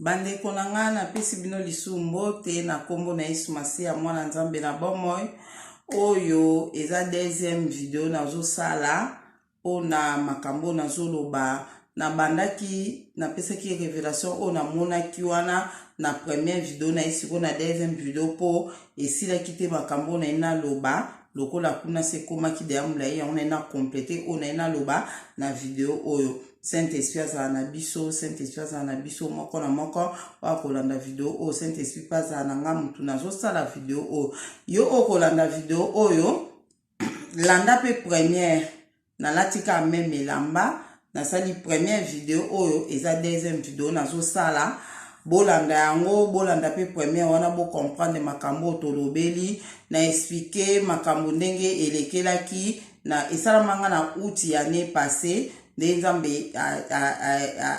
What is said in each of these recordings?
Bande konanga na pesi bino lisumbo te na kombo na Yesu Masiya mwana nzambe na bomoi. Oyo eza deuxième vidéo nazo sala ona makambo nazo loba na bandaki na pesaki révélation ona monaki wana na première vidéo na isiko na deuxième vidéo po esila kite makambo na ina loba lokola kuna se koma ki de amulai ya ona ina compléter ona ina loba na vidéo oyo. Saint-Esprit azala na biso, Saint-Esprit azala na biso moko na moko wakolanda video oyo. Saint-Esprit azala na nga mutu nazo sala video oyo. Yo okolanda video oyo landa pe première na latika meme lamba na sali première video oyo eza deuxième video nazo sala bolanda yango bolanda pe première wana bo comprendre makambo tolobeli na expliquer makambo ndenge elekelaki na esalamanga na outil ya ne passé de nzambe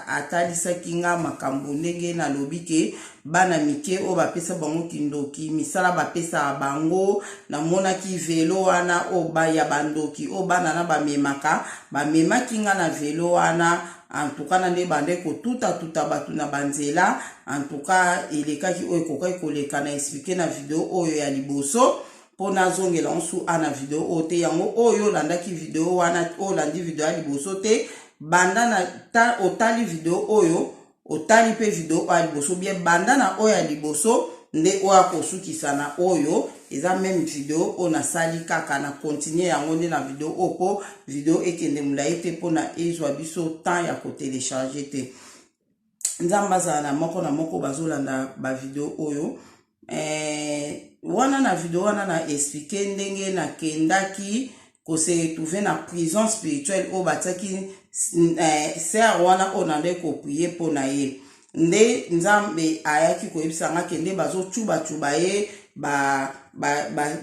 atalisaki nga makambo ndenge na lobike bana mike o bapesa bango kindoki misala bapesa bango na monaki velo wana o ba ya bandoki o bana na bamemaki nga na velo wana. En tout cas, nande bande ko tuta batu na banzela. En tout cas, elekaki oyo kokai koleka na expliquer na video oyo ya liboso. Po na zongela onsu ana video ote yango oyo landaki video wana o landi video ya liboso te. Banda na otali video oyo, otali pe video ya liboso bien banda na oyo ya liboso nde oya kosukisa na oyo. Eza même video o na sali kaka na continuer yango nde na video opo video ekende mulai te po na ezwa biso temps ya ko télécharger te. Nzamba za na moko bazolanda ba video oyo. Wana na video wana na expliquer ndenge na kendaki ko se trouver na prison spirituelle o bataki ser wana o na nde ko prier po na ye. Nde nzambe ayaki ko ebisanga kende bazo chuba ye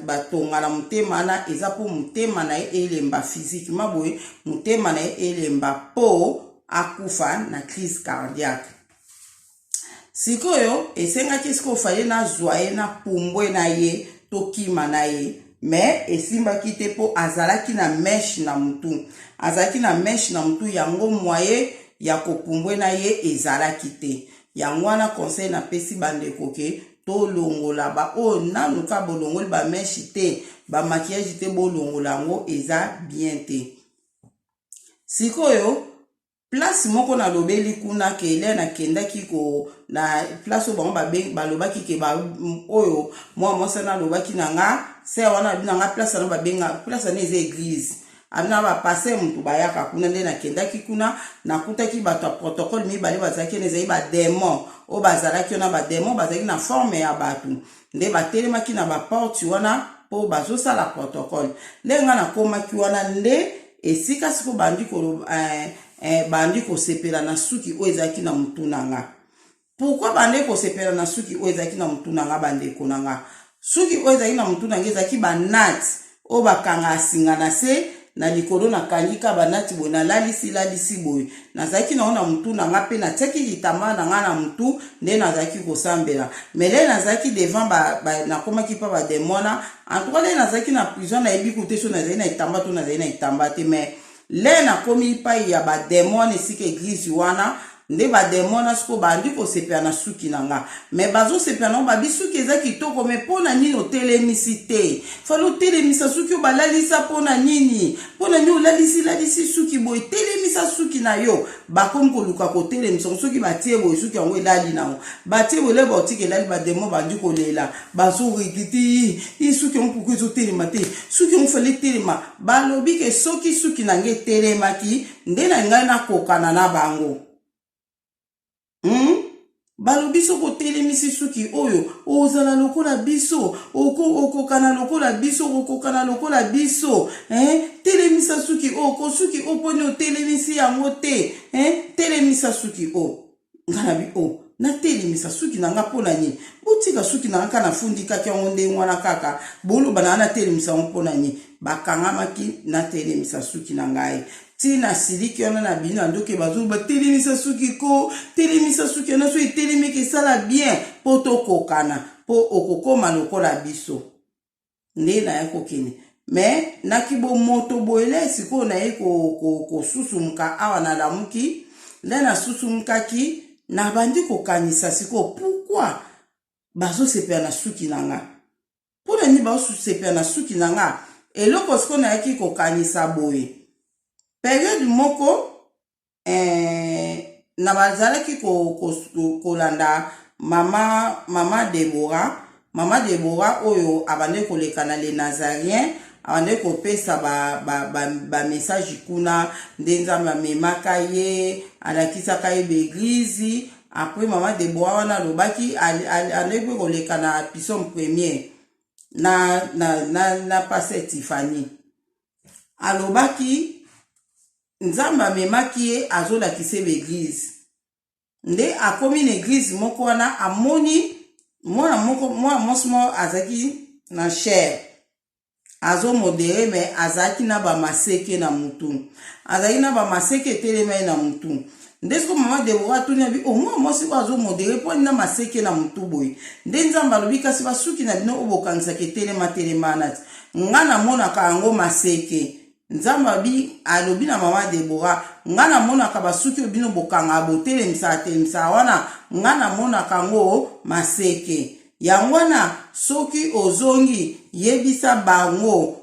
batonga na mutema na eza po mutema na elemba physiquement boye mutema na elemba po akufa na crise cardiaque. Sikoyo esengaki siko fale na zwaye na pumbwe na ye tokima na ye mais esimba kite po azalaki na mesh na mutu. Azalaki na mesh na mutu yango moye ya kopumbwe na ye ezalaki te. Yango wana conseil na pesi bande koke to longola ba o nanu ka bolongoli ba meshi te ba maquillage te bolongola ngo eza bien te. Sikoyo place moko na lobeli kuna ke ele na kendaki ko na place o bango ba lobaki ke ba oyo moi na lobaki na nga se wana bina nga place na ba benga place na eza église abina ba passer mutu bayaka kuna nde na kendaki kuna na kutaki bato protocole mi bale bazaki nezai ba démon o bazalaki na ba démon bazaki na forme ya batu nde batelemaki na ba porte wana po bazo sala protocole lenga na komaki wana nde esika siko bandi ko sepela na suki o ezaki na mutu nanga. Pourquoi bandi ko sepela na suki o ezaki na mutu nanga bande konanga? Suki o ezaki na mutu nanga ezaki ba nat o bakanga singa na se na likolo na kangika banati boy na lalisi boy nazaki na ona mutu nanga pe na teki litama na nga na mutu nde nazaki kosambela mele nazaki devant na komaki pa ba demona en tout cas le nazaki na prison na ebi kote so nazaki na itamba to nazaki na itamba te mais le na komi pa ya ba demone sika église wana nde ba demona siko bandi ko sepia na suki nanga mais bazo sepia na ba bisuki eza kitoko mais pona nini otelemisi te falo telemisa suki balalisa pona nini lalisi suki boy telemisa suki na yo bakom ko luka ko telemisa suki batie boy suki yango elali na batie boy le botike elali ba demo bandi ko lela bazo rigiti suki on pourquoi zo telema te suki on fallait telema balobi ke soki suki nange telemaki nde na ngai na kokana na bango. Balobi soko telemisi suki oyo ozala lokola biso okokana lokola biso telemisa suki oko suki oponi o telemisi yango te telemisa suki o nganabi o na telemisa suki nanga pona ni botika suki nanga kana fundika kyango nde ngwana kaka bolo bana na telemisa mpona ni bakangamaki na telemisa suki nanga tina siliki ona na bino ndoke bazo ba telemisa suki na so itelemike sala bien poto kokana po okokoma lokola biso nde na yako kene mais nakibo moto boele siko na ye ko susumuka awa na lamuki le na susumukaki na bandi kokanisa siko pourquoi bazo sepela na suki nanga pona ni bazo sepela na suki nanga eloko siko na yaki kokanisa boye période moko na bazalaki kolanda mama Deborah oyo abande koleka na les Nazariens abande kopesa ba message kuna ndenzamba memaka ye alakisaka ye beglise. Après mama Deborah wana lobaki alekwe koleka na pison premier na pasteur Tiffany alobaki nzamba memaki ye azolakise beglise nde akomi na église moko wana amoni mwana mosmo azaki na chair azo modéré mais azaki na ba maseke na mutu azaki na ba maseke telema na mutu ndesko mama Deborah tuni abi o mwa mosi azo modéré po na maseke na mutu boy nde nzamba lobi kasi basuki na bino obokangisa ke telema na ngana mona ka ngo maseke nzamba bi alobi na mama Deborah ngana mona ka basuki bino bokanga botelemisa wana ngana mona kango maseke yangwana soki ozongi yebisa bango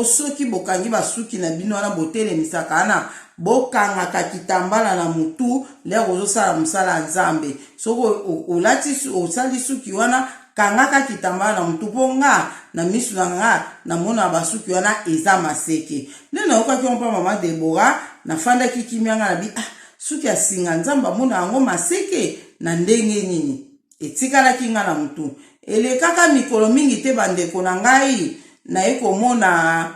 soki bokangi basuki na bino wana botelemisa kana bokanga ka kitambala na mutu leo ozosala musala nzambe soko olati osali suki wana kangaka kitambala na mutu ponga na misu nga na mona basuki wana eza maseke nena okaki ompa mama Deborah na fanda kikimianga na bi suki asinga nzamba mona yango maseke na ndenge nini etikala kinga na mutu elekaka mikolo mingi te bandeko na ngai na ekomona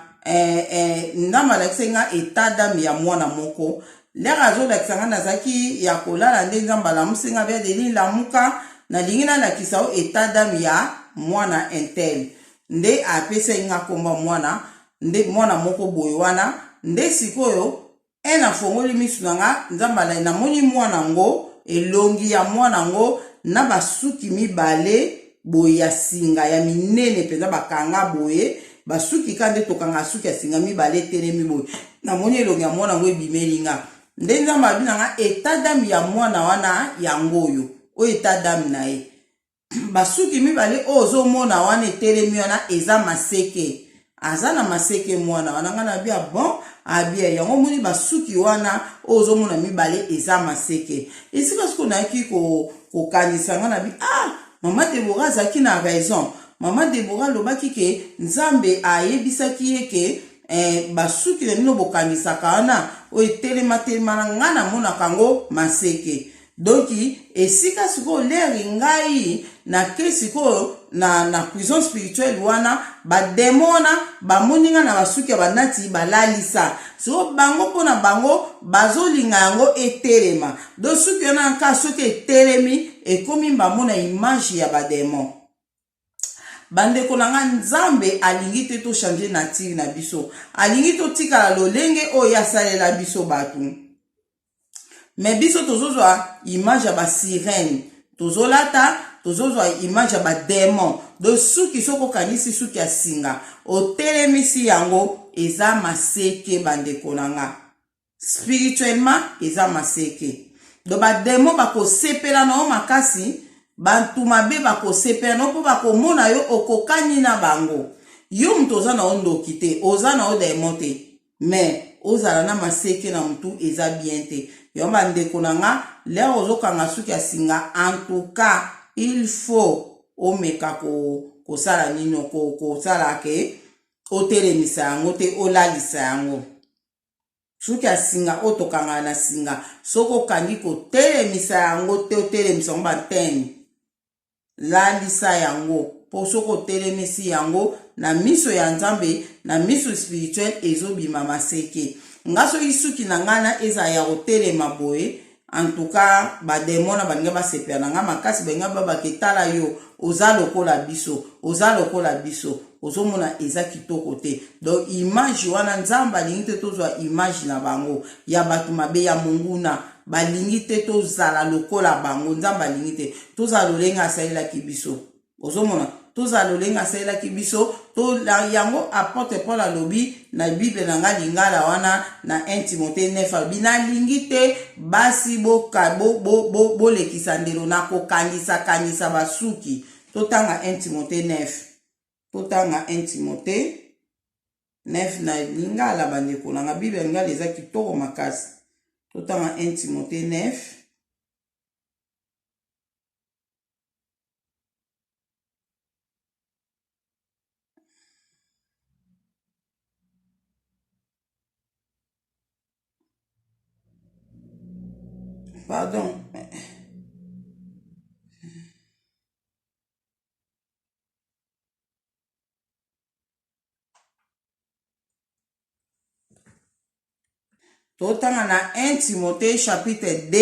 ndamba lakisenga etadam ya mwana moko lera zo lakisanga nazaki ya kolala nde nzamba la musenga bya deli la muka na lingina lakisa o etadam ya mwana intel nde apesa inga komba mwana nde mwana moko boye wana nde sikoyo ena fongoli misu nanga nzamba la na moni mwana ngo elongi ya mwana ngo na basuki mibale boye ya singa ya minene penza bakanga boye basuki kande tokanga suki ya singa mibale telemi boye na moni elongi ya mwana ngo ebimelinga nde nzamba binanga etadam ya mwana wana yango oyo o etadam na ye basuki mibale ozo mona wana etelemi wana eza maseke aza na maseke mwana wana ngana bia bon abia yango moni basuki wana ozo mona mibale eza maseke esika siko na yaki kokanisa ngana bi mama Deborah zaki na raison mama Deborah lobaki ke nzambe ayebisaki ye ke basuki na bino bokanisaka wana o etelema na ngana mona kango maseke donc esika siko leri ngai na kesiko na prison spirituelle wana bademona bamoninga na basuki banati balalisa so bango pona bango bazolinga yango etelema do suki na nka soki etelemi ekomi bamona image ya bademon bandeko nanga nzambe alingi te to changer nature na biso alingi to tikala lolenge oyo asalela biso batu mais biso tozozwa image ya ba sirène tozolata tozozwa image ya ba démon do suki soko kanisi suki ya singa otelemisi yango eza maseke bandeko nanga spirituellement eza maseke do ba démon bakosepela na o makasi bantu mabe bakosepela no po bakomona yo okokani na bango yo mtu oza na ondoki te oza na o démon te mais ozala na maseke na mtu eza bien te yo bandeko nanga leo ozokanga suki ya singa en tout cas il faut omeka kosala nino kosala ke otelemisa yango te olalisa yango suki ya singa otokanga na singa soko kangi kotelemisa yango te otelemisa yango batene lalisa yango po soko otelemisi yango na miso ya nzambe na miso spirituel ezobima maseke nga soki suki na ngana eza ya kotelema boye en tout cas bademona baninga basepela nanga makasi baninga babaketala yo oza lokola biso ozomona eza kitoko te donc image wana nzamba alingi te tozwa image na bango ya bato mabe ya monguna balingi te tozala lokola bango nzamba alingi te tozala lolenga asalelaki biso ozomona toza lolenga saela ki biso to la yango apporte Paul alobi na Bible na nga lingala wana na 1 Timothée 9 alobi na lingi te basi bo lekisa ndelo na kokangisa basuki. Totanga 1 Timothée 9. Totanga 1 Timothée 9 na lingala bandeko na Bible lingala eza kitoko makasi. Totanga 1 Timothée 9. Pardon. Totanga na 1 Timothée chapitre 2.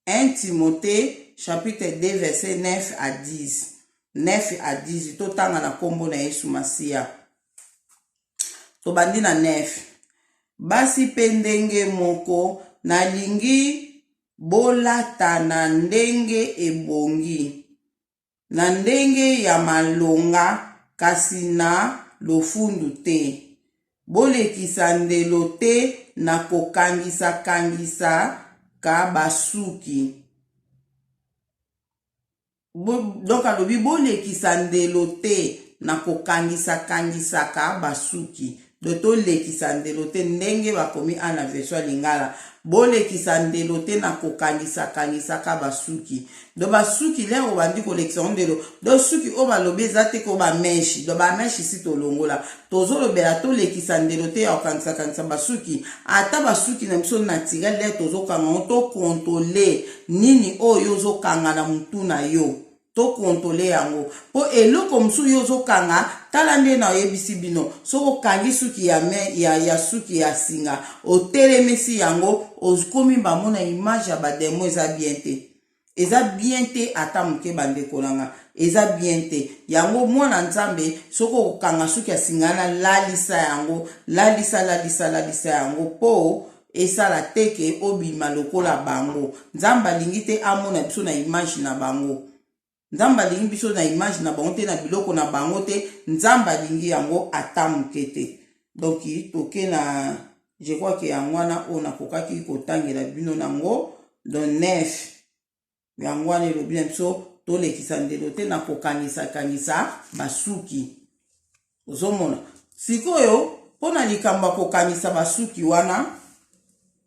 1 Timothée chapitre 2 verset 9 à 10. 9 à 10. Totanga na kombo na Yesu Masia. Tobandi na 9. Basi pendenge moko nalingi bolata na ndenge ebongi. Na ndenge ya malonga kasi na lofundu te. Bolekisa ndelo te na kokangisa ka basuki. Donc alobi bolekisa ndelo te na kokangisa ka basuki. Doto lekisa ndelo te ndenge bakomi ana version lingala. Bolekisa ndelo te na kokangisa ka basuki. Do basuki lero bandi kolekisa ndelo. Do suki o balobi ezate ko ba meshi. Do ba meshi si to longola. Tozo lobela to lekisa ndelo te ya kokangisa basuki. Ata basuki na biso na tiga le tozo kanga to kontrole nini oyo zo kanga na mutu na yo. To kontrole yango. Po eloko msu yo zo kanga tala nde na oyebisi bino. Soko kangi suki ya suki ya singa. O telemesi yango okomi bamona image ya bademo eza bien te. Eza bien te ata muke bandeko nanga. Eza bien te. Yango mwana nzambe soko kanga suki ya singa na lalisa yango. Lalisa yango po esala teke obima lokola bango. Nzamba lingi te amona biso na image na bango. Nzamba lingi biso na image na bango te na biloko na bango te. Nzamba lingi yango ata muke te. Donc toke na je crois que yangwana ona kokaki kotangela bino nango don 9. Yangwana elobi biso to lekisa ndelo te na kokangisa basuki. Ozomona sikoyo pona likamba kokangisa basuki wana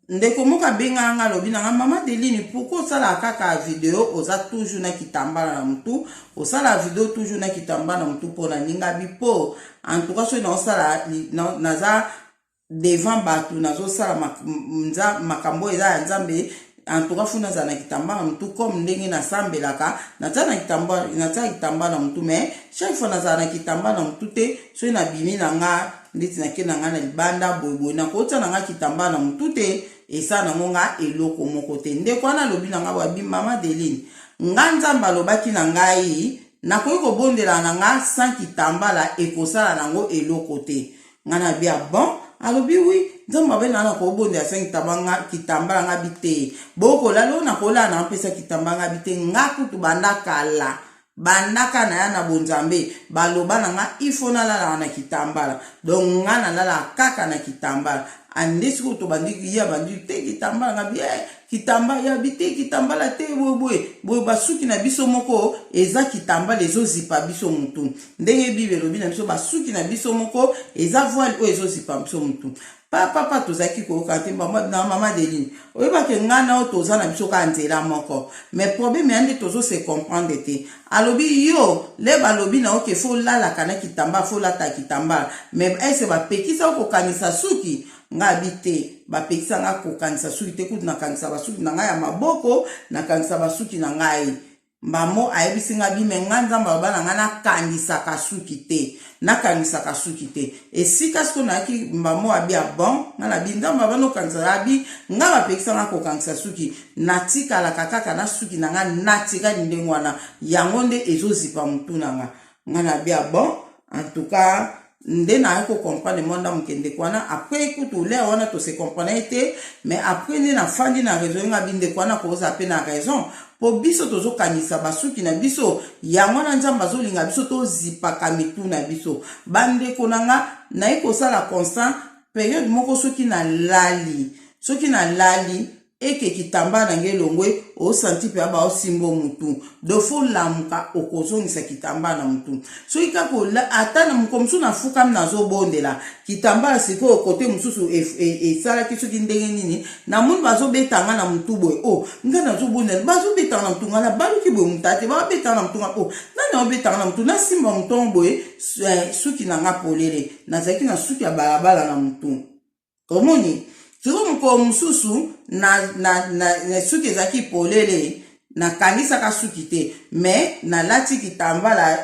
ndeko moka benga nga lobi na mama Deline pourquoi sala kaka video oza toujours na kitambala na mutu osala video toujours na kitambala na mutu pona ninga bipo en tout cas so na osala naza devant batu nazo sala makambo eza ya nzambe en tout cas funa za na kitambala mutu comme ndenge na sambelaka naza na kitambala mutu mais chaque fois naza na kitambala mutu te so na bimi na nga ndeti na ke na nga na libanda boyboy na kota na nga kitambala mutu te esa na ngonga eloko moko te ndeko wana lobi na nga wabi mama Deline nga nzamba lobaki na ngai nakoki kobondela na nga sans kitambala ekosala nango eloko te nga na bia bon alobi oui nzamba bena na kobondela sans kitambala nga bite boko lalo na kola na mpesa kitambala nga bite nga kutu bandaka na ya na bonzambe baloba na nga ifona lala na kitambala donc nga na lala kaka na kitambala andesi ko to bandiki ya bandi te kitambala nga bien kitambala ya bite kitambala te boy basuki na biso moko eza kitambala ezo zipa biso mutu ndenge Bible lobi na biso basuki na biso moko eza voile o ezo zipa biso mutu papa tozaki ko kantemba na mama Deline oyeba ke ngana o toza na biso ka nzela moko mais problème yande tozo se comprendre te alobi yo le balobi na oke fo lala kana kitambala fo lata kitambala mais ese ba pekisa ko kanisa suki nga bite ba pekisa nga ko kanisa suki te kutu na kanisa basuki na ngai ya maboko na kanisa basuki na ngai mbamo ayebisi nga bime nga nzamba bana nga na kanisa kasuki te esika siko na ki mbamo abia bon nga na bindamba bano kanisa abi nga ba pekisa nga ko kanisa suki natika la kaka na suki na nga natika ndengwana yango nde ezozipa mutu na nga na bia bon en tout cas nde na ko comprendre monda mukende kwana après écoute ou là on a to se comprendre été mais après ni na fandi na raison nga binde kwana ko za pe na raison po biso tozo kanisa basuki na biso yango na nzamba zo linga biso to zipaka mitu na biso bande konanga na iko sala constant période moko soki na lali eke kitamba na ngelongwe o santi pe aba o simbo mutu do fo lamuka okozongisa kitamba na mutu so ikako ata na mukomsu na fuka na zo bondela kitamba siko kote mususu sala kisoki ndenge nini na mundu bazo betanga na mutu boy o ngana zo bondela bazo betanga na mutu ngana baluki boy mutate ba betanga na mutu o nani o betanga na mutu na simba mutu boy suki na nga polele na zaki na suki ya balabala na mutu komoni Tiko mko msusu na suki zaki polele na kanisa ka suki te me na lati kitambala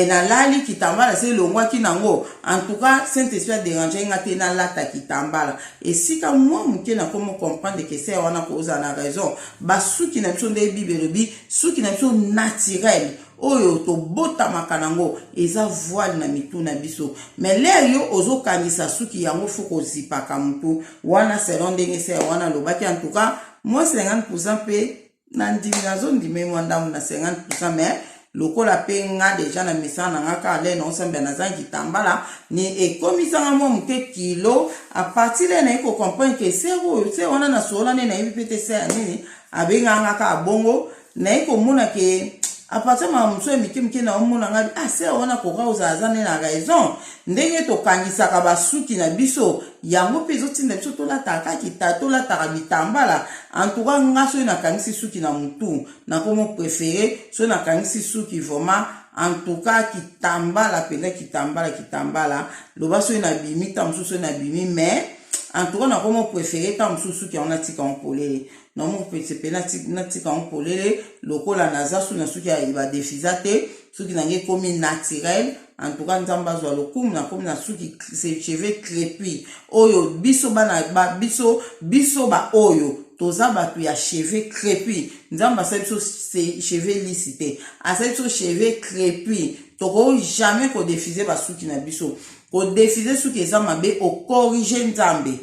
na lali kitambala se longwa kinango en tout cas Saint-Esprit déranger ngate na lata kitambala et si ka moi mke na komo comprendre que c'est wana ko za na raison ba suki na biso nde bibelobi suki na biso naturel oyo to bota makanango eza voile na mitu na biso mais l'air yo ozo kanisa suki yango fuko zipaka mutu wana selon ndenge se wana lobaki en tout cas moi 50% pe na ndiminazo ndime mwandamu na 50% mais lokola pe nga deja na misana nga ka le no sembe na zangi tambala ni ekomisa nga mke kilo a partir na iko comprendre que c'est wana na sola ne na ibipete se nini abenga nga ka bongo na iko mona ke a partir ma mso mike na omona nga se wana ko ka uzazane na raison ndenge to kangisa ka basuki na biso yango pezo tinda biso to la taka kitato la tarabitambala en tout cas nga so na kangisi suki na mutu na komo préféré so na kangisi suki vraiment en tout cas kitambala pena kitambala loba so na bimi tamsu so na bimi mais en tout cas na komo préféré tamsu suki on a tika on polele non mon petit penati na tika on polele lokola naza so na suki ya ba defisate suki na nge komi naturel en tout cas nzamba zo lokumu na komi na suki cheveux crépus oyo biso bana ba biso ba oyo toza batu ya cheveux crépus nzamba sa biso cheveux lisité asa biso cheveux crépus toko jamais ko defiser ba suki na biso ko defiser suki eza mabe o corriger nzambe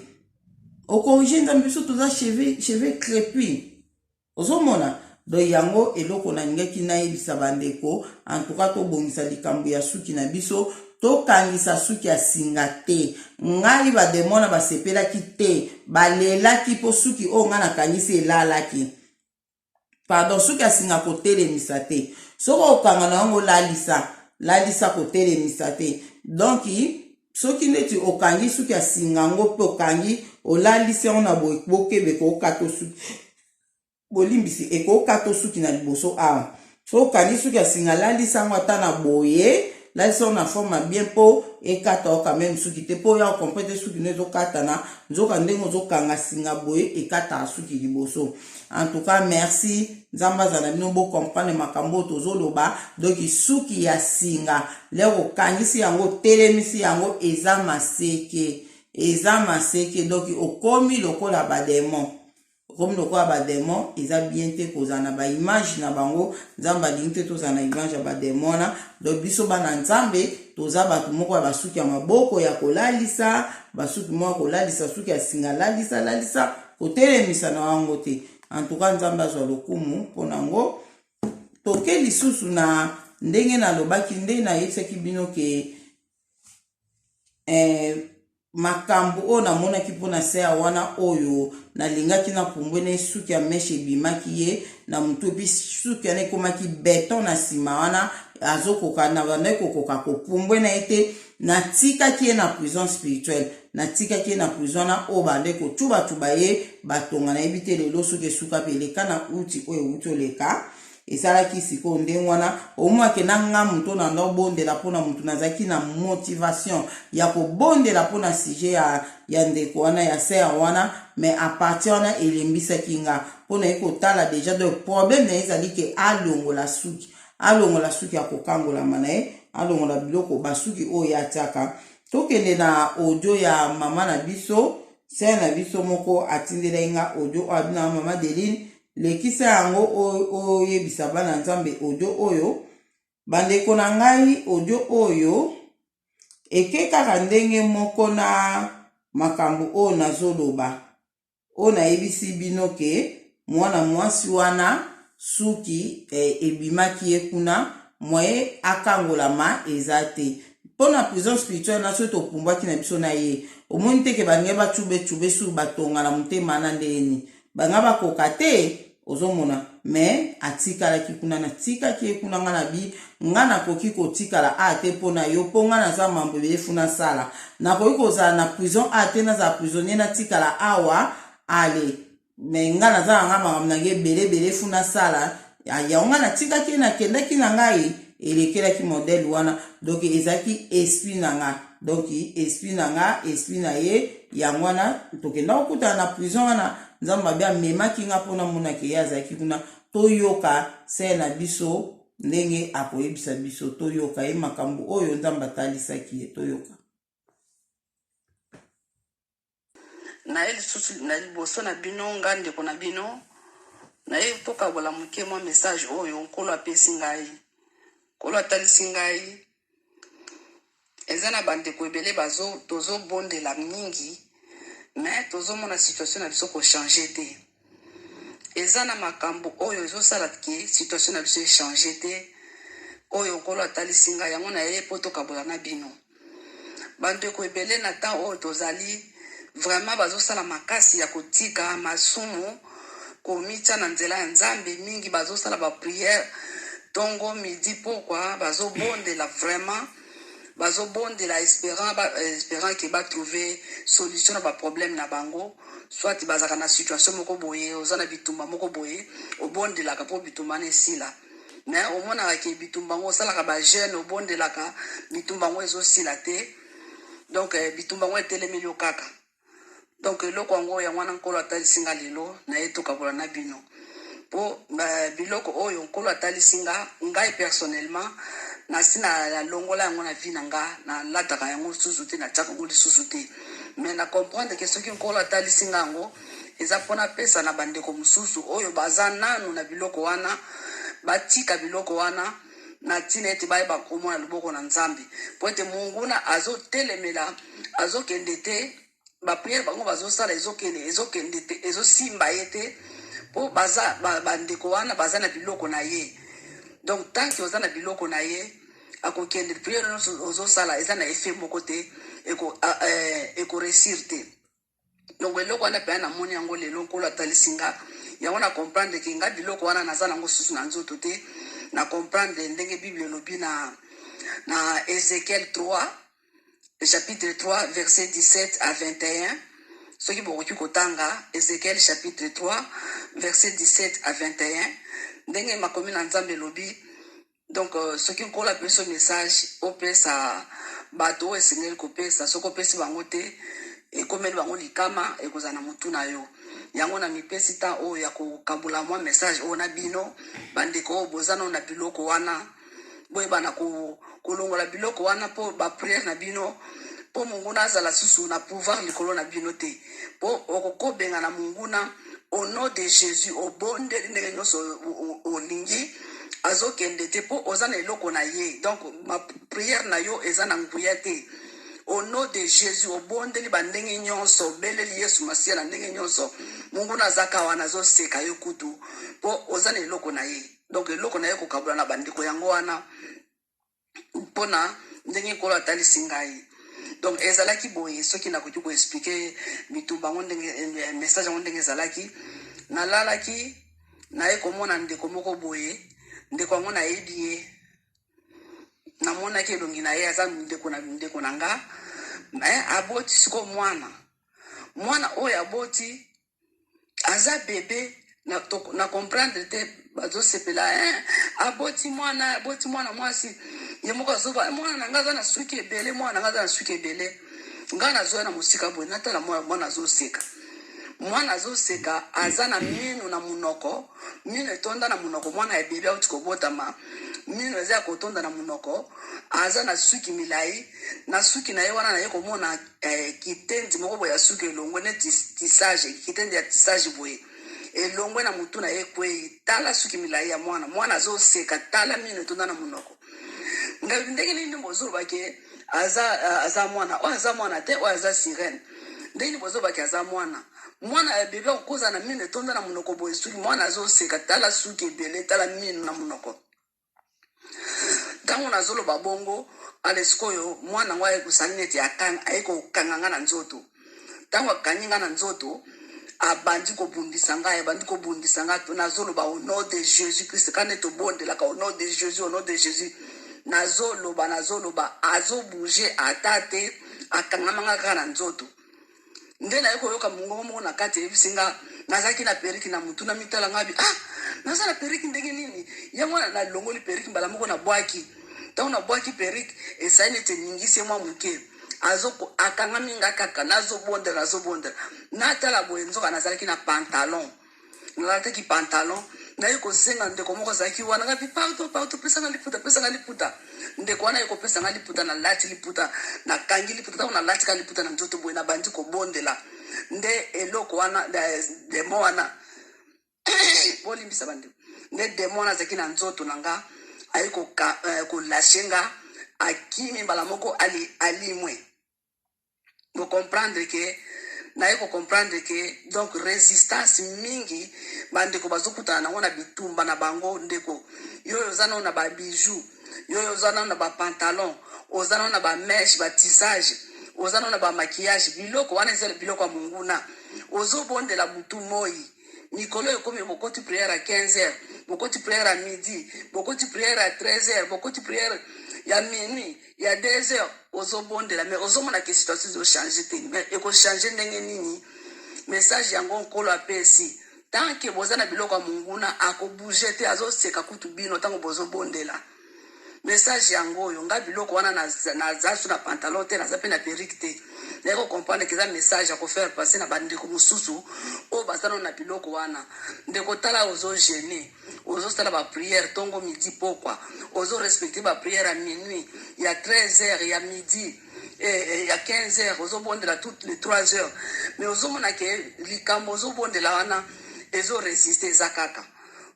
biso toza cheveux crépus ozomona do yango eloko na ngeki na yebisa bandeko en tout cas to bongisa likambo ya suki na biso to kangisa suki ya singa te ngai ba demona ba sepela ki te balela ki po suki o ngana kangisi elalaki pardon suki ya singa ko telemisa te soko okanga na ngo lalisa ko telemisa te donc soki neti okangi suki ya singa ngo pe okangi olalisa ona bokebe ko kato suki bolimbisi eko kato suki na liboso a so kani suki asinga lalisa ngata na boye lalisa na forme bien po ekata o quand même suki te po ya comprendre suki nezo kata na nzoka ndengo zokanga singa boye ekata suki liboso en tout cas merci nzamba za na bino bo comprendre makambo tozoloba donc suki ya singa lero kangisi yango telemisi yango eza maseke donc okomi lokola bademo comme le quoi ba démon ils a bien te kozana ba image na bango nzamba linte to zana image ba démona do biso bana nzambe toza batu moko ba suki ya maboko ya kolalisa basuki moko kolalisa suki ya singa lalisa kotelemisa na wango te en tout cas nzamba zo lokumu ponango toke lisusu na ndenge na lobaki ndenge na yeseki bino ke makambo o na mona ki pona se wana oyo na lingaki na pumbwene suki ya meshe bimaki ye na mutu bi suki ane komaki beton na sima wana azokoka na bana kokoka ko pumbwene ete na tika ki na prison spirituelle na tika ki na prison na o bande ko tuba ye batonga na ebite lelo suki suka peleka na uti oyo utoleka esala ki siko ndengwana omwa ke nanga muto na ndo bondela pona mutu nazaki na motivation ya ko bondela pona sujet ya ndeko wana ya ser wana mais à partir wana elembisa kinga pona eko tala déjà de problème na ezali ke alongola suki ya kokangola manae alongola biloko basuki o ya taka tokende na audio ya mama na biso ser na biso moko atindela inga audio abina mama Deline lekisa yango oyebisa bana nzambe audio oyo bandeko na ngai audio oyo eke kaka ndenge moko na makambo oyo nazoloba oyo nayebisi bino ke mwana mwasi wana suki ebimaki ye kuna moye akangolama eza te mpo na prison spirituelle na soki topumbwaki na biso na ye omoni teke balingi bacube sur batonga na motema na ndeni banga bakoka te ozomona me atikalaki kuna natikaki ye kuna nga na bi nga nakoki kotikala a te mpo na yo mpo nga naza mambo ebele funa sala nakoki kozala na prison a te nazala prisonnier natikala awa ale me nga naza nanga makambo nange ebele funa sala yango nga natikaki ye nakendaki na ngai elekelaki modele wana donc ezalaki esprit na nga donc esprit na nga esprit na ye yango wana tokenda kokutana na prison wana nzambe abe amemaki nga mpona monaki ye azalaki kuna toyoka se na biso ndenge akoyebisa biso toyoka ye makambo oyo nzambe atalisaki ye toyoka na ye lisusu na liboso na bino nga ndeko na bino na ye tokabola moke mwa message oyo nkolo apesi ngai nkolo atalisi ngai eza na bandeko ebele tozobondela mingi me tozomona situation na biso kochange te eza na makambo oyo ezosala ke situation na biso echange te oyo nkolo atalisi ngai yango na ye mpo tokabola na bino bandeko ebele na temps oyo tozali vraiment bazosala makasi ya kotika masumu komitya na nzela ya nzambe mingi bazosala bapriere tongo midi pokwa bazobondela vraiment bazobondela espérant ke batrouve solution na baproblème na bango soit bazaka na situation moko boye oza na bitumba moko boye obondelaka mpo bitumba na esila me omonaka ke bitumba ngo osalaka bajeune obondelaka bitumba ngo ezosila te donc bitumba ngo etelemeli yo kaka donc eloko yango yango wana nkolo atalisi nga lelo na ye tokabola na bino mpo biloko oyo nkolo atalisi nga ngai personnellement nasi na longola yango na vi na nga nalataka yango lisusu te natiaka yango lisusu te me na comprendre ke soki nkolo atalisi nga yango eza mpona apesa na bandeko mosusu oyo baza nanu na biloko wana batika biloko wana na ntina ete bayeba komona loboko na nzambe mpo ete monguna azotelemela azokende te bapriere bango bazosala ezokende te ezosimba ye te mpo baza bandeko wana baza na biloko na ye donc tant que oza na biloko na ye akokende priere nyonso ozosala eza na effet moko te ekoresir te donc eloko wana mpe namoni yango lelo nkolo atalisi nga yango na comprendre ke nga biloko wana naza nango susu na nzoto te na comprendre ndenge bible elobi na Ézéchiel 3 chapitre 3 verset 17 à 21 soki bokoki kotanga Ézéchiel chapitre 3 verset 17 à 21 ndenge makomi na nzambe elobi donc soki nkolo apesi message opesa bato oyo esengeli kopesa soki opesi bango te ekomeli bango likama ekozala na motu na yo yango na mipesi ntan oyo ya kokabula mwa message oyo na bino bandeko oyo boza nano na biloko wana boyebana kolongola biloko wana mpo bapriere na bino mpo monguna azala susu na pouvoir likolo na bino te mpo okokobenga na monguna au nom de Jésus obondeli ndenge nyonso olingi azokende te mpo oza na eloko na ye donc ma priere na yo eza na nguya te au nom de Jésus obondeli bandenge nyonso obeleli Yesu Masiya na ndenge nyonso monguna azaka wana azoseka yo kutu mpo oza na eloko na ye donc eloko na ye kokabula na bandeko yango wana mpona ndenge nkolo atalisi ngai donc ezalaki boye soki nakoki koexplike bitumba yango ndenge message yango ndenge ezalaki nalalaki naye komona ndeko moko boye ndeko yango nayebi ye namonaki elongi na ye aza ndeko na nga aboti siko mwana oyo aboti aza bebe na comprendre te bazosepela aboti mwana mwasi ye moko azoba mwana na nga aza na suki ebele nga nazoya na mosika boye natala mwana azoseka mwana azoseka aza na minu na munoko minu etonda na munoko mwana ebebe auti kobotama minu eza ya kotonda na munoko aza na suki milai na suki na ye wana na ye komona kitendi moko boye ya suki elongwe neti tisage kitendi ya tisage boye elongwe na mutu na ye kwei tala suki milai ya mwana azoseka tala minu etonda na munoko ngabi ndenge nini bozoba ke aza mwana te o aza sirène ndenge nini bozoba ke aza mwana ya bebe okoza na mino etonda na monoko boye suki mwana azoseka tala suki ebele tala mino na monoko ntango nazoloba bongo ale sikoyo mwana ngo ayekosali neti ayekokanga nga na nzoto ntango akangi nga na nzoto abandi kobundisa ngai nazoloba au nom de Jésus Christ kane tobondelaka au nom de Jésus nazoloba azobouge ata te akangamanga kaka na nzoto nde naye koyoka mongongo moko na kati eyebisi nga nazalaki na periki na mutu na mitala ngabi naza na periki ndenge nini yango nalongoli periki mbala moko na bwaki ntango na bwaki periki esali neti eningisi mwa moke akangami nga kaka nazobondela natala boye nzoka nazalaki na pantalon nalataki pantalon naye kosenga ndeko moko azalaki wana ngabi partout pesanga liputa ndeko wana ye kopesanga liputa nalati liputa nakangi liputa ntango nalatika liputa na nzoto boye nabandi kobondela nde eloko wana demo wana bolimbisa bandeko nde demo wana azalaki na nzoto na nga aye kolashe nga akimi mbala moko alimwe naye comprendre ke donc résistance mingi bandeko bazokutana nango na bitumba na bango ndeko yoyo oza nao na babijou yoyo oza nao na bapantalon oza nao na bameshe batissage oza nao na bamaquillage biloko wana eza biloko ya monguna ozobondela butu moi mikolo ekomi bokoti prière à 15h bokoti prière à midi bokoti prière à 13h bokoti prière ya minuit ya 2h ozobondela mais ozomona ke situation ezochange te mais ekochange ndenge nini message yango nkolo apesi tant que boza na biloko ya monguna akobouge te azoseka kutu bino ntango bozobondela message yango oyo nga biloko wana naza su na pantalon te naza mpe na perike te naye kocomprendre ke eza message ya kofaire passe na bandeko mosusu oyo baza nano na biloko wana ndeko tala ozogene ozosala bapriere ntongo midi pokwa ozorespecte bapriere ya minuit ya 13h ya midi ya 15h ozobondela toutes les 3h mais ozomona ke likambo ozobondela wana ezoresiste eza kaka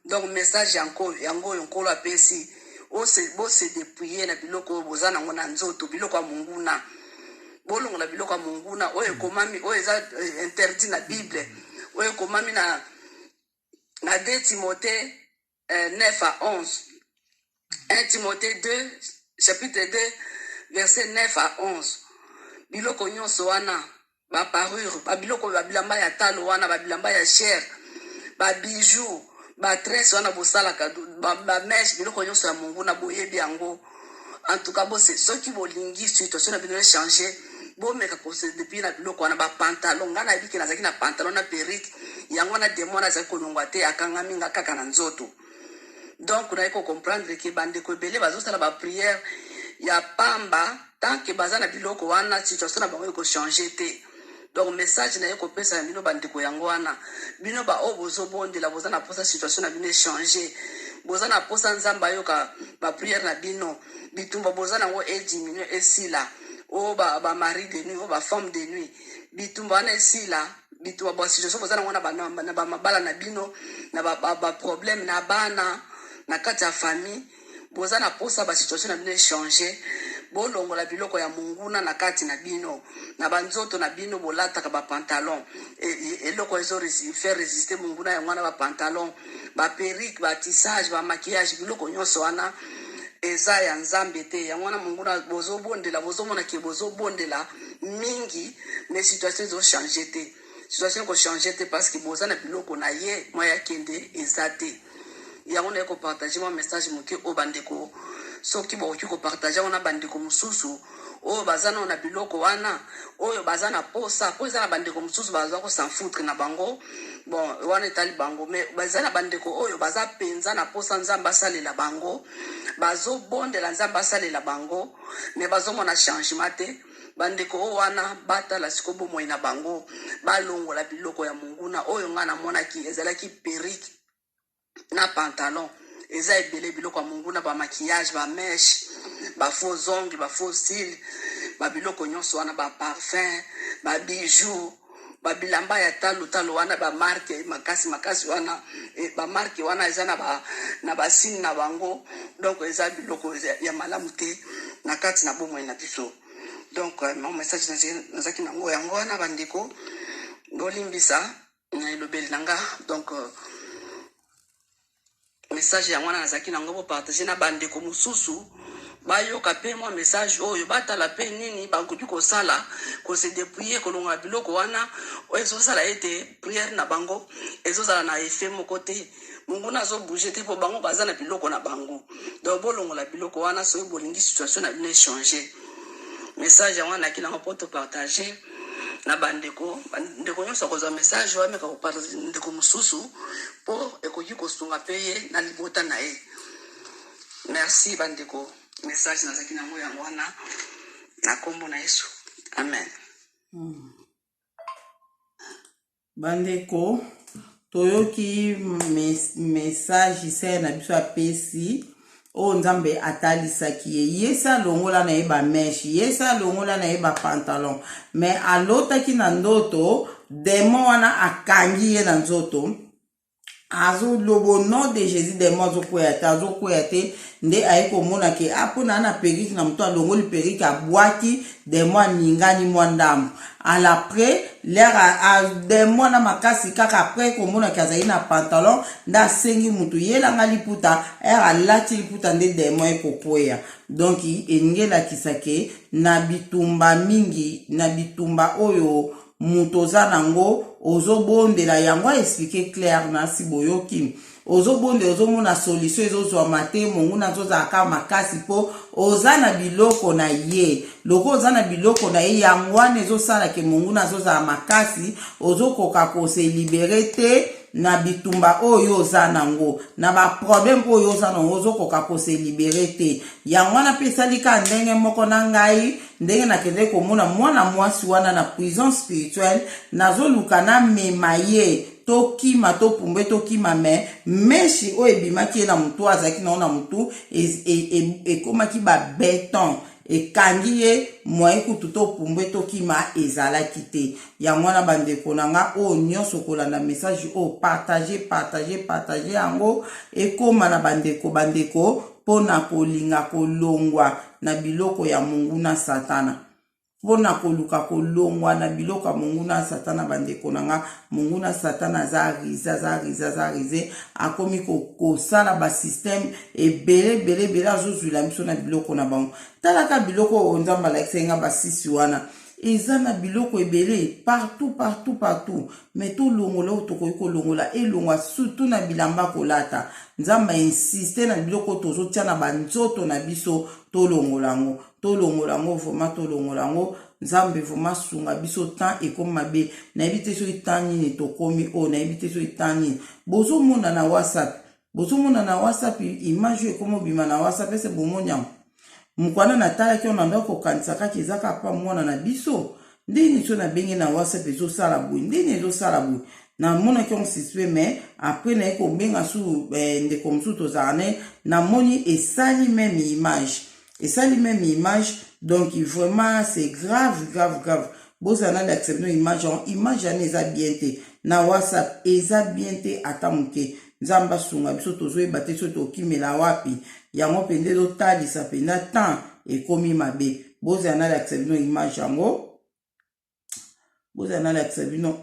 donc message yango oyo nkolo apesi bose dépouiller na biloko oyo boza nango na nzoto biloko ya monguna bolongola biloko ya monguna oyo ekomami oyo eza interdit na bible oyo ekomami na 2 Timothée 9 à 11 1 Timothée 2 chapitre 2 verset 9 à 11 biloko nyonso wana baparure babiloko babilamba ya talo wana babilamba ya chair babijou batresse wana bosalaka bameshe biloko nyonso ya monguna boyebi yango en tout cas bose soki bolingi situation na bino echange bomeka kose depuis na biloko wana bapantalon nga na yebiki nazalaki na pantalon na perike yango wana demo wana azalaki kolongwa te akangami nga kaka na nzoto donc naye kocomprendre ke bandeko ebele bazosala bapriere ya pamba tant ke baza na biloko wana situation na bango ekochange te donc message naye kopesa ya bino bandeko yango wana bino baoyo bozobondela boza na posa situation na bino echange boza na posa nzambe ayoka bapriere na bino bitumba boza nango ediminue esila oyo bamari de nuit oyo bafemme de nuit bitumba wana esila bitumba basituation boza nango na bamabala na bino na baproblème na bana na kati ya famille boza na posa basituation na bino echange bolongola biloko ya monguna na kati na bino na banzoto na bino bolataka bapantalon eloko ezofaire résister monguna yango wana bapantalon baperike batissage bamaquillage biloko nyonso wana eza ya nzambe te yango wana monguna bozobondela bozomona ke bozobondela mingi mais situation ezochange te situation ekochange te parce que boza na biloko na ye mwa ya kende eza te yango naye kopartage mwa message moke oyo bandeko soki bokoki kopartage wana bandeko mosusu oyo baza nao na biloko wana oyo baza na posa po eza na bandeko mosusu baza kosanfoutre na bango bon wana etali bango mais baza na bandeko oyo baza penza na posa nzambe asalela bango bazobondela nzambe asalela bango mais bazomona changement te bandeko oyo wana batala siko bomoi na bango balongola biloko ya monguna oyo nga namonaki ezalaki perike na pantalon eza ebele biloko ya monguna bamaquillage bameshe bafaux ongle bafaux cils babiloko nyonso wana baparfum babijou babilamba ya talo wana bamarke makasi wana bamarke wana eza na basine na bango. Donc eza biloko ya malamu te na kati na bomoi na biso. Donc mon message nazaki nango yango wana bandeko ngolimbisa na elobeli nanga. Donc message yango wana nazaki nango po partager na bandeko mususu bayoka pe moi message oyo batala pe nini bakoki kosala ko se dépouiller kolonga biloko wana ezosala ete prière na bango ezosala na effet moko te. Mungu nazo bouger te po bango baza na biloko na bango. Donc bolongola biloko wana so bolingi situation na bino changer. Message yango wana kinango po to partager na bandeko nyonso kozwa message wa meka kopartager ndeko mususu po ekoki kosunga pe ye na libota na ye. Merci bandeko. Message nazaki nango yango wana na kombo na Yesu. Amen. Bandeko toyoki message isa na biso apesi o nzambe atalisaki ye yesa longola na ye ba meshi yesa longola na ye ba pantalon mais alotaki na ndoto demo wana akangi ye na nzoto azo lobo nom de Jésus demo azokwea te nde aye komona ke apona na periki na mto alongoli periki abwaki demo aningani mwandambo alapres lera demo na makasi kaka après komona ke azali na pantalon nda sengi mutu yelanga liputa alati liputa nde demo ekokwea. Donc engelakisa ke na bitumba mingi na bitumba oyo mutoza nango ozobondela yango expliquer clair na siboyoki ozobonde ozomona solution ezozwa mate Mungu nazoza aka makasi po oza na biloko na ye loko oza na biloko na ye yango wana ezosala ke Mungu nazoza makasi ozokoka ko se libérer te na bitumba oyo oza nango na ba problème oyo oza nango ozokoka ko se libérer te yango wana pesa lika ndenge moko na ngai ndenge nakende komona mwana mwasi wana na prison spirituelle nazoluka na mema ye tokima topumbe tokima me meshi o ebimaki na mutu azaki na mutu ekomaki ba béton ekangi ye moye kutu topumbe tokima ezalaki te yango wana bandeko nanga o nyonso kolanda message o partager yango ekoma na bandeko pona kolinga kolongwa na biloko ya Mungu na Satana pona koluka kolongwa na biloko ya Mungu na Satana bandeko nanga Mungu na Satana za rize akomi kosala ba système ebele azozwila miso na biloko na bango talaka biloko onzamba laksenga basisi wana eza na biloko ebele partout mais to longola otokoki kolongola elongwa surtout na bilamba kolata nzamba insiste na biloko tozotia na banzoto na biso tolongolango vraiment tolongolango nzambe vraiment sunga biso temps ekomi mabe na ebite so itani ni tokomi o na ebite so itani bozomona na WhatsApp image ekomo bima na WhatsApp ese bomonyango mukwana natala ki onanda kokanisa kaki ezaka pa mwana na biso ndeni so na bengi na WhatsApp ezosala boye ndeni ezosala boye na mona ki on suspect mais après na eko benga su ndeko mosusu tozala ne na moni esali même image donc vraiment c'est grave bozana d'accepter image ane eza bien te na WhatsApp eza bien te ata moke nzamba sunga biso tozoyeba te so tokimela wapi yango pende zotalisa penda temps ekomi mabe bozana d'accepter image yango bozana d'accepter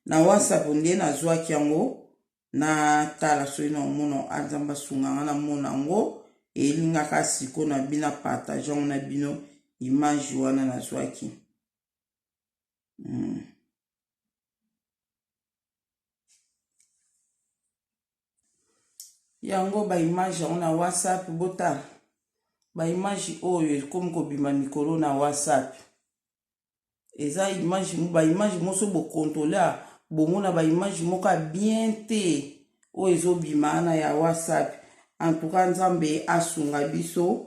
na WhatsApp nde nazwaki yango na tala soki na omona azamba sunga nga na mona yango elingaka siko na bina partage yango na bino image wana nazwaki yango ba image yango na WhatsApp botala ba image oyo ekomi kobima mikolo na WhatsApp eza image ba image moso bo contrôler bomona ba image moka bien te o ezobima na ya WhatsApp en tout cas nzambe asunga biso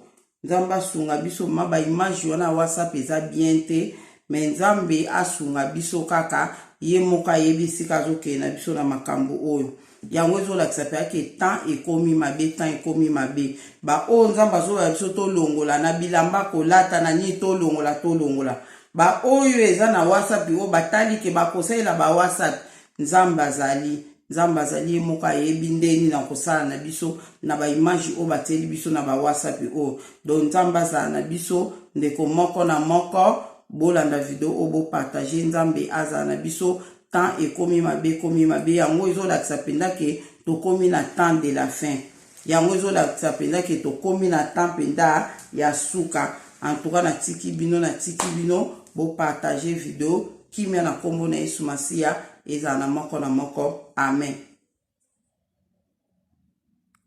ma ba image wana WhatsApp eza bien te mais nzambe asunga biso kaka ye moka yebisi kazoke na biso na makambo oyo yango ezolakisa pe ake temps ekomi mabe ba o nzambe azola biso tolongola na bilamba kolata na ni tolongola ba oyo eza na WhatsApp o batali ke bakosalela ba WhatsApp nzambe azali moko ayebi ndeni na kosala na biso na ba image o bateli biso na ba WhatsApp o. Donc nzambe azala na biso ndeko moko na moko bolanda video o bo partager nzambe azala na biso temps ekomi mabe yango ezolakisa mpenza ke tokomi na temps de la fin. Yango ezolakisa mpenza ke tokomi na temps mpenza ya suka. En tout cas natiki bino bo partager video kimia na kombo na Yesu Masiya ezala na moko. Amen.